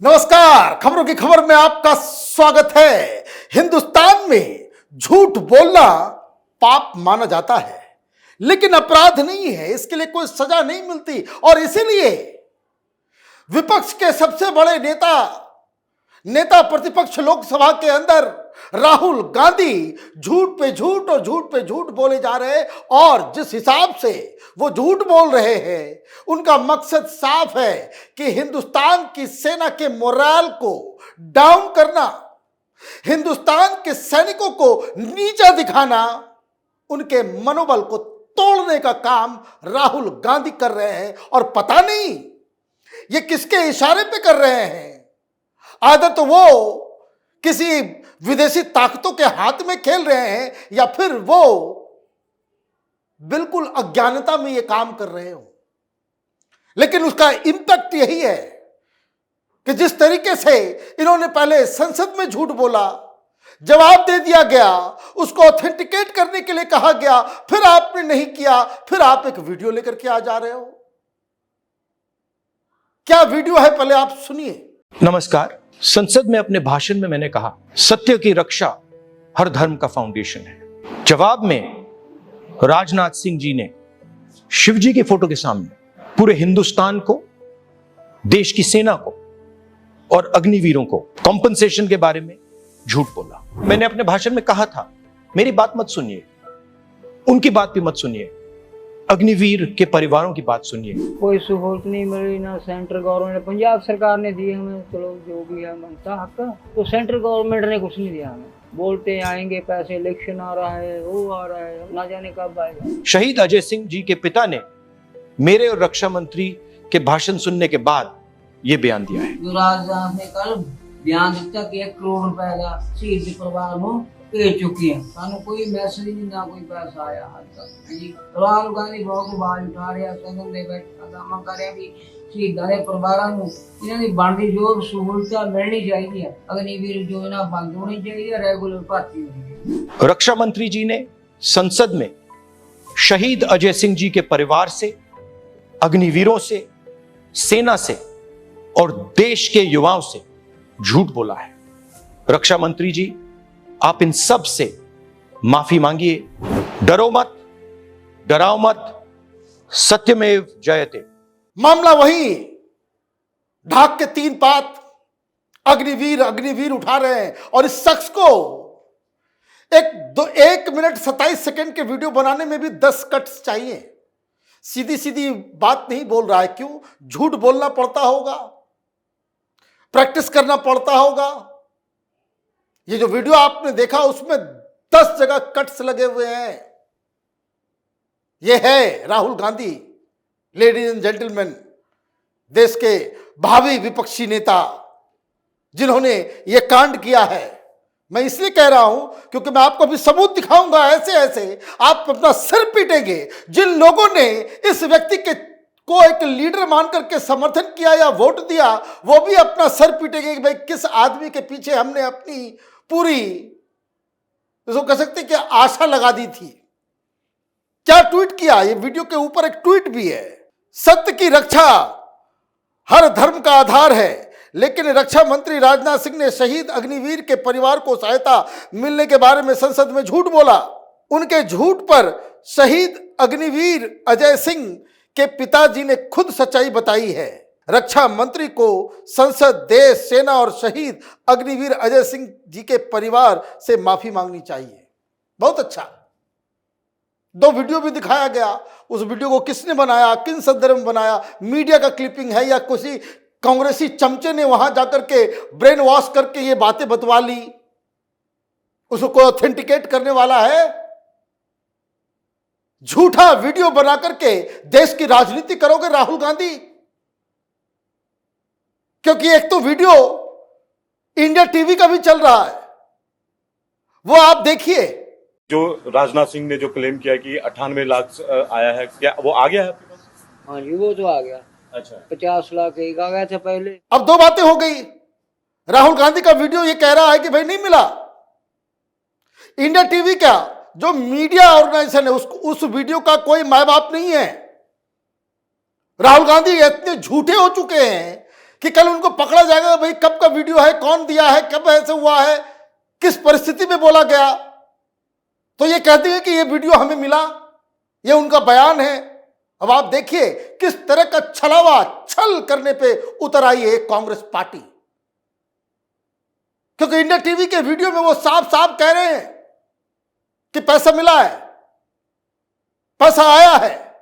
नमस्कार, खबरों की खबर में आपका स्वागत है। हिंदुस्तान में झूठ बोलना पाप माना जाता है, लेकिन अपराध नहीं है। इसके लिए कोई सजा नहीं मिलती और इसीलिए विपक्ष के सबसे बड़े नेता प्रतिपक्ष लोकसभा के अंदर राहुल गांधी झूठ पे झूठ और झूठ पे झूठ बोले जा रहे हैं। और जिस हिसाब से वो झूठ बोल रहे हैं, उनका मकसद साफ है कि हिंदुस्तान की सेना के मोराल को डाउन करना, हिंदुस्तान के सैनिकों को नीचा दिखाना, उनके मनोबल को तोड़ने का काम राहुल गांधी कर रहे हैं। और पता नहीं ये किसके इशारे पे कर रहे हैं। आदत तो वो किसी विदेशी ताकतों के हाथ में खेल रहे हैं या फिर वो बिल्कुल अज्ञानता में ये काम कर रहे हो। लेकिन उसका इंपैक्ट यही है कि जिस तरीके से इन्होंने पहले संसद में झूठ बोला, जवाब दे दिया गया, उसको ऑथेंटिकेट करने के लिए कहा गया, फिर आपने नहीं किया, फिर आप एक वीडियो लेकर के आ जा रहे हो। क्या वीडियो है, पहले आप सुनिए। नमस्कार। संसद में अपने भाषण में मैंने कहा, सत्य की रक्षा हर धर्म का फाउंडेशन है। जवाब में राजनाथ सिंह जी ने शिवजी की फोटो के सामने पूरे हिंदुस्तान को, देश की सेना को और अग्निवीरों को कॉम्पनसेशन के बारे में झूठ बोला। मैंने अपने भाषण में कहा था, मेरी बात मत सुनिए, उनकी बात भी मत सुनिए, अग्निवीर के परिवारों की बात सुनिए। कोई सहूलत नहीं मिली ना सेंट्रल गवर्नमेंट ने, पंजाब सरकार ने दी हमें, चलो जो भी है बनता हक, तो सेंट्रल गवर्नमेंट ने कुछ नहीं दिया हमें। बोलते आएंगे पैसे, इलेक्शन आ रहा है, वो आ रहा है, ना जाने कब आएगा। शहीद अजय सिंह जी के पिता ने मेरे और रक्षा मंत्री के भाषण सुनने के बाद ये बयान दिया है। जो राजनाथ ने कल बयान दिया कि 1 करोड़ रुपए का शहीद परिवार को भेज चुकी है, सानू कोई मैसेज नहीं, ना कोई पैसा आया आज तक जी। राहुल गांधी बहुत आवाज उठा रहे, सदन दे बैठ दावा कर रहे भी शहीदां दे परिवारां नूं इन्हां दी बनदी जो सहूलतां मिलनी चाहिए, अग्निवीर योजना बंद होनी चाहिए, रेगुलर भर्ती होनी चाहिए। रक्षा मंत्री जी ने संसद में शहीद अजय सिंह जी के परिवार से, अग्निवीरों से, सेना से और देश के युवाओं से झूठ बोला है। रक्षा मंत्री जी, आप इन सब से माफी मांगिए। डरो मत, डराओ मत, सत्यमेव जयते। मामला वही, ढाक के 3 बात अग्निवीर उठा रहे हैं। और इस शख्स को 1 मिनट 27 सेकंड के वीडियो बनाने में भी 10 कट्स चाहिए। सीधी सीधी बात नहीं बोल रहा है। क्यों? झूठ बोलना पड़ता होगा, प्रैक्टिस करना पड़ता होगा। ये जो वीडियो आपने देखा उसमें 10 जगह कट्स लगे हुए हैं। ये है Rahul Gandhi, ladies and gentleman, देश के भावी विपक्षी नेता, जिन्होंने ये कांड किया है। मैं इसलिए कह रहा हूं क्योंकि मैं आपको अभी सबूत दिखाऊंगा। ऐसे ऐसे आप अपना सिर पीटेंगे। जिन लोगों ने इस व्यक्ति को एक लीडर मान करके समर्थन किया या वोट दिया, वो भी अपना सर पीटेंगे कि भाई किस आदमी के पीछे हमने अपनी पूरी, इसको कह सकते कि आशा लगा दी थी। क्या ट्वीट किया? ये वीडियो के ऊपर एक ट्वीट भी है। सत्य की रक्षा हर धर्म का आधार है, लेकिन रक्षा मंत्री राजनाथ सिंह ने शहीद अग्निवीर के परिवार को सहायता मिलने के बारे में संसद में झूठ बोला। उनके झूठ पर शहीद अग्निवीर अजय सिंह के पिताजी ने खुद सच्चाई बताई है। रक्षा मंत्री को संसद, देश, सेना और शहीद अग्निवीर अजय सिंह जी के परिवार से माफी मांगनी चाहिए। बहुत अच्छा। 2 वीडियो भी दिखाया गया। उस वीडियो को किसने बनाया, किन संदर्भ में बनाया, मीडिया का क्लिपिंग है या किसी कांग्रेसी चमचे ने वहां जाकर के ब्रेन वॉश करके ये बातें बतवा ली, उसको कोई ऑथेंटिकेट करने वाला है? झूठा वीडियो बना करके देश की राजनीति करोगे राहुल गांधी? क्योंकि एक तो वीडियो इंडिया टीवी का भी चल रहा है, वो आप देखिए। जो राजनाथ सिंह ने जो क्लेम किया कि 98 लाख आया है, क्या वो आ गया है आपके पास? हाँ जी, वो तो आ गया। अच्छा, 50 लाख एक आ गया था पहले। अब 2 बातें हो गई। राहुल गांधी का वीडियो ये कह रहा है कि भाई नहीं मिला। इंडिया टीवी क्या, जो मीडिया ऑर्गेनाइजेशन है, उस वीडियो का कोई माय बाप नहीं है। राहुल गांधी इतने झूठे हो चुके हैं कि कल उनको पकड़ा जाएगा, भाई कब का वीडियो है, कौन दिया है, कब ऐसे हुआ है, किस परिस्थिति में बोला गया। तो ये कहते हैं कि ये वीडियो हमें मिला, ये उनका बयान है। अब आप देखिए किस तरह का छलावा छल करने पे उतर आई है कांग्रेस पार्टी, क्योंकि इंडिया टीवी के वीडियो में वो साफ साफ कह रहे हैं कि पैसा मिला है, पैसा आया है।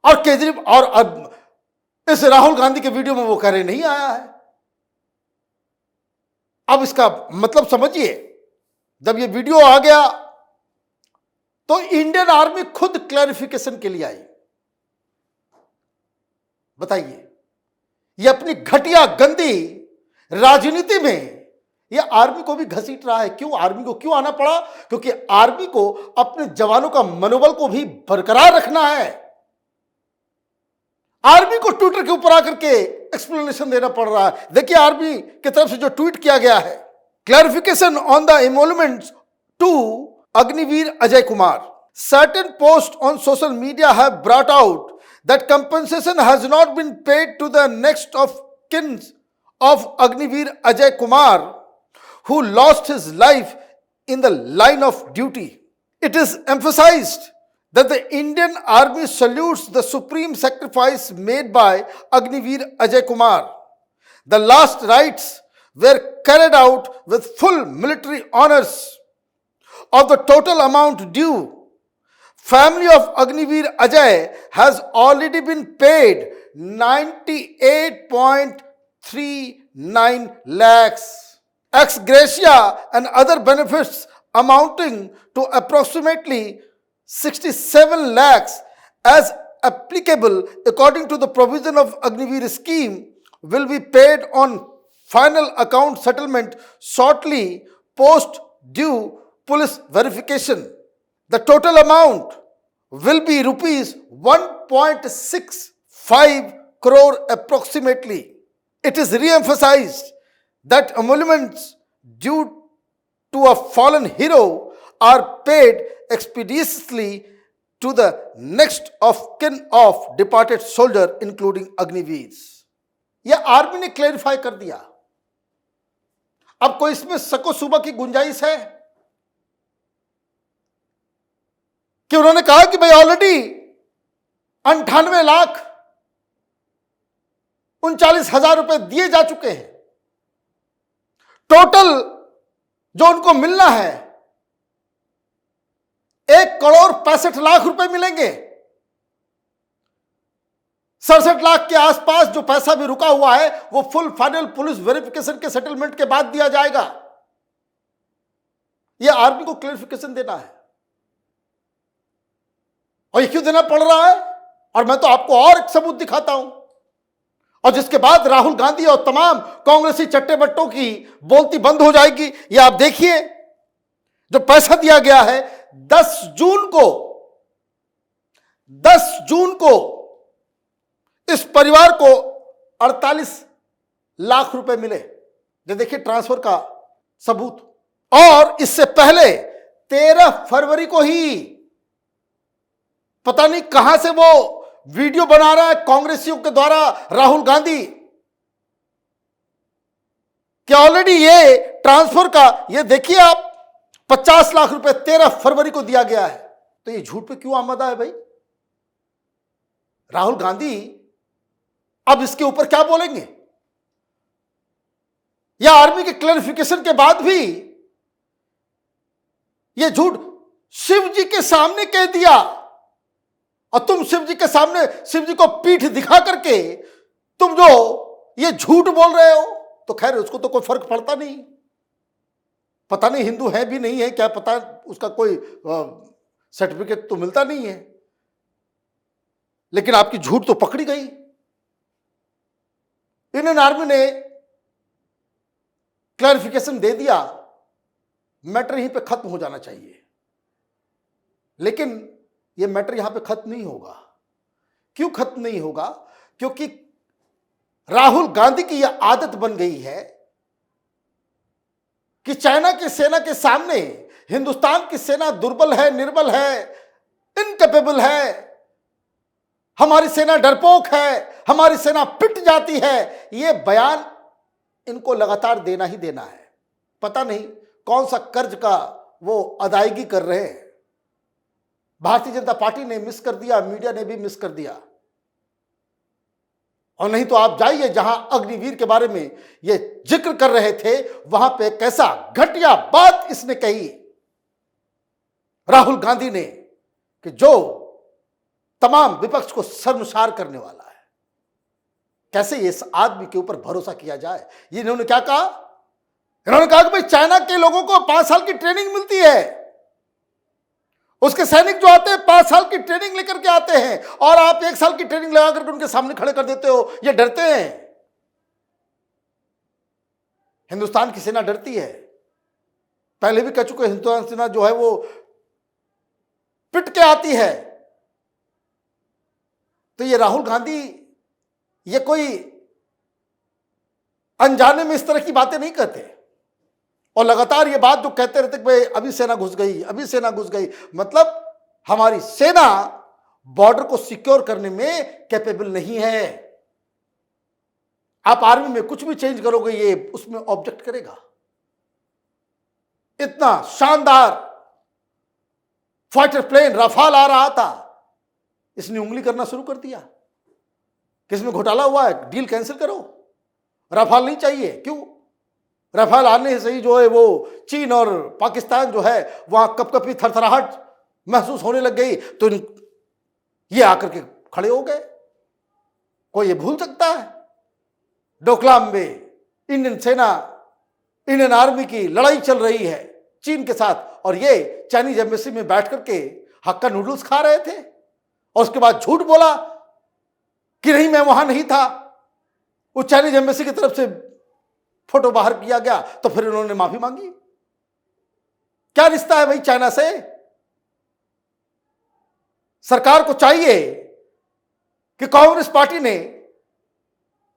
और केजरीवाल और अब इस राहुल गांधी के वीडियो में वो कह रहे नहीं आया है। अब इसका मतलब समझिए, जब ये वीडियो आ गया तो इंडियन आर्मी खुद क्लैरिफिकेशन के लिए आई। बताइए, ये अपनी घटिया गंदी राजनीति में ये आर्मी को भी घसीट रहा है। क्यों? आर्मी को क्यों आना पड़ा? क्योंकि आर्मी को अपने जवानों का मनोबल को भी बरकरार रखना है। आर्मी को ट्विटर के ऊपर आकर के एक्सप्लेनेशन देना पड़ रहा है। देखिए आर्मी की तरफ से जो ट्वीट किया गया है, clarification on the emoluments to Agniveer Ajay Kumar. Certain posts on social media have brought out that compensation has not been paid to the next of kin of Agniveer Ajay Kumar, who lost his life in the line of duty. It is emphasized that the Indian Army salutes the supreme sacrifice made by Agniveer Ajay Kumar. The last rites were carried out with full military honors. Of the total amount due, family of Agniveer Ajay has already been paid 98.39 lakhs. Ex gratia and other benefits amounting to approximately 67 lakhs as applicable according to the provision of Agniveer scheme will be paid on final account settlement shortly post due police verification. The total amount will be rupees 1.65 crore approximately. It is re-emphasized that emoluments due to a fallen hero are paid expeditiously to the next of kin of departed soldier including Agniveer. यह army ने clarify कर दिया। अब कोई इसमें शको शुबा की गुंजाइश है कि उन्होंने कहा कि भाई ऑलरेडी 98,39,000 रुपए दिए जा चुके हैं, टोटल जो उनको मिलना है 1,65,00,000 रुपए मिलेंगे। 67 लाख के आसपास जो पैसा भी रुका हुआ है वो फुल फाइनल पुलिस वेरिफिकेशन के सेटलमेंट के बाद दिया जाएगा। यह आर्मी को क्लैरिफिकेशन देना है। और ये क्यों देना पड़ रहा है? और मैं तो आपको और एक सबूत दिखाता हूं। और जिसके बाद राहुल गांधी और तमाम कांग्रेसी चट्टे बट्टों की बोलती बंद हो जाएगी। ये आप देखिए, जो पैसा दिया गया है 10 जून को इस परिवार को 48 लाख रुपए मिले। ये देखिए ट्रांसफर का सबूत। और इससे पहले 13 फरवरी को ही पता नहीं कहां से वो वीडियो बना रहा है कांग्रेसियों के द्वारा राहुल गांधी कि ऑलरेडी ये ट्रांसफर का, ये देखिए आप 50 लाख रुपए 13 फरवरी को दिया गया है। तो ये झूठ पे क्यों आमादा है भाई? राहुल गांधी अब इसके ऊपर क्या बोलेंगे? या आर्मी के क्लैरिफिकेशन के बाद भी ये झूठ शिव जी के सामने कह दिया, और तुम शिव जी के सामने शिव जी को पीठ दिखा करके तुम जो ये झूठ बोल रहे हो, तो खैर उसको तो कोई फर्क पड़ता नहीं। पता नहीं हिंदू है भी नहीं है, क्या पता उसका कोई सर्टिफिकेट तो मिलता नहीं है, लेकिन आपकी झूठ तो पकड़ी गई। इंडियन आर्मी ने क्लैरिफिकेशन दे दिया, मैटर यहीं पे खत्म हो जाना चाहिए। लेकिन यह मैटर यहां पे खत्म नहीं होगा। क्यों खत्म नहीं होगा? क्योंकि राहुल गांधी की यह आदत बन गई है कि चाइना की सेना के सामने हिंदुस्तान की सेना दुर्बल है, निर्बल है, इनकैपेबल है, हमारी सेना डरपोक है, हमारी सेना पिट जाती है, ये बयान इनको लगातार देना ही देना है। पता नहीं कौन सा कर्ज का वो अदायगी कर रहे हैं। भारतीय जनता पार्टी ने मिस कर दिया, मीडिया ने भी मिस कर दिया। और नहीं तो आप जाइए जहां अग्निवीर के बारे में ये जिक्र कर रहे थे, वहां पे कैसा घटिया बात इसने कही राहुल गांधी ने, कि जो तमाम विपक्ष को शर्मसार करने वाला है। कैसे इस आदमी के ऊपर भरोसा किया जाए। ये इन्होंने क्या कहा? इन्होंने कहा कि भाई चाइना के लोगों को 5 साल की ट्रेनिंग मिलती है, उसके सैनिक जो आते हैं 5 साल की ट्रेनिंग लेकर के आते हैं, और आप 1 साल की ट्रेनिंग लगा करके उनके सामने खड़े कर देते हो। ये डरते हैं, हिंदुस्तान की सेना डरती है। पहले भी कह चुके, हिंदुस्तान सेना जो है वो पिट के आती है। तो ये राहुल गांधी ये कोई अनजाने में इस तरह की बातें नहीं कहते, और लगातार ये बात जो कहते रहते कि भाई अभी सेना घुस गई, अभी सेना घुस गई। मतलब हमारी सेना बॉर्डर को सिक्योर करने में कैपेबल नहीं है। आप आर्मी में कुछ भी चेंज करोगे, ये उसमें ऑब्जेक्ट करेगा। इतना शानदार फाइटर प्लेन राफाल आ रहा था, इसने उंगली करना शुरू कर दिया कि इसमें घोटाला हुआ है, डील कैंसिल करो, राफाल नहीं चाहिए। क्यों? राफाल आने से ही जो है वो चीन और पाकिस्तान जो है वहां कपकपी थरथराहट महसूस होने लग गई, तो ये आकर के खड़े हो गए। कोई ये भूल सकता है? डोकलाम में इंडियन सेना, इंडियन आर्मी की लड़ाई चल रही है चीन के साथ, और ये चाइनीज एम्बेसी में बैठ करके हक्का नूडल्स खा रहे थे, और उसके बाद झूठ बोला कि नहीं मैं वहां नहीं था। उस चाइनीज एम्बेसी की तरफ से फोटो बाहर किया गया, तो फिर उन्होंने माफी मांगी। क्या रिश्ता है भाई चाइना से? सरकार को चाहिए कि कांग्रेस पार्टी ने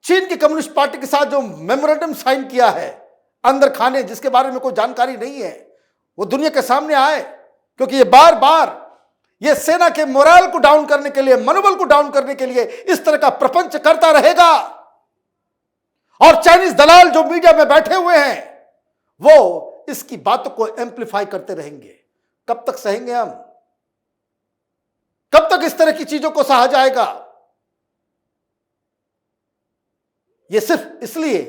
चीन की कम्युनिस्ट पार्टी के साथ जो मेमोरेंडम साइन किया है अंदर खाने, जिसके बारे में कोई जानकारी नहीं है, वो दुनिया के सामने आए, क्योंकि ये बार बार ये सेना के मोरल को डाउन करने के लिए, मनोबल को डाउन करने के लिए इस तरह का प्रपंच करता रहेगा। और चाइनीज दलाल जो मीडिया में बैठे हुए हैं वो इसकी बातों को एम्पलीफाई करते रहेंगे। कब तक सहेंगे हम? कब तक इस तरह की चीजों को सहा जाएगा? ये सिर्फ इसलिए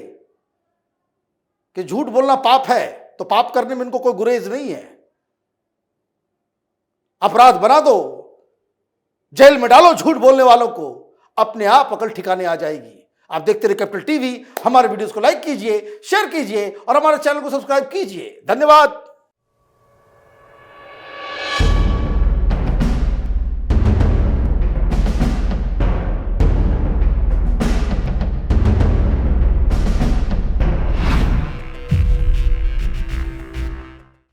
कि झूठ बोलना पाप है, तो पाप करने में इनको कोई गुरेज नहीं है। अपराध बना दो, जेल में डालो झूठ बोलने वालों को, अपने आप अकल ठिकाने आ जाएगी। आप देखते रहिए कैपिटल टीवी। हमारे वीडियोस को लाइक कीजिए, शेयर कीजिए और हमारे चैनल को सब्सक्राइब कीजिए। धन्यवाद।